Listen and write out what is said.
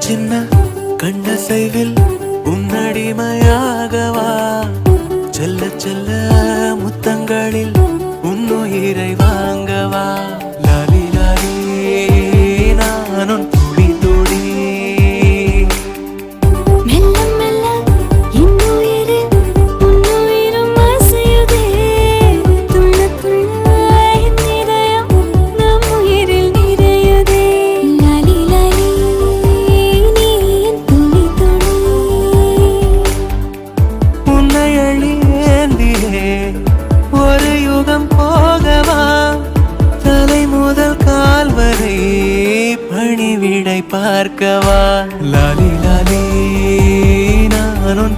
சின்ன கண்ணசைவில் உன்னடிமையாகவா செல்ல செல்ல முத்தங்களில் உன்னுயிரை வாங்கவா லாலி லாலி நானும் துளி துளி மெல்ல மெல்ல இன்னுயிரில் உன்னுயிரும் அசையுதே துள்ள துள்ள என் இதயம் நம் உயிரில் நிறையுதே லாலி லாலி நீ என் துளி துளி உன்னை அழியேந்தியே ஒரு யுகம் போகவா தலை முதல் கால் வரை பணிவிடை பார்க்கவா லாலி லாலி நானும்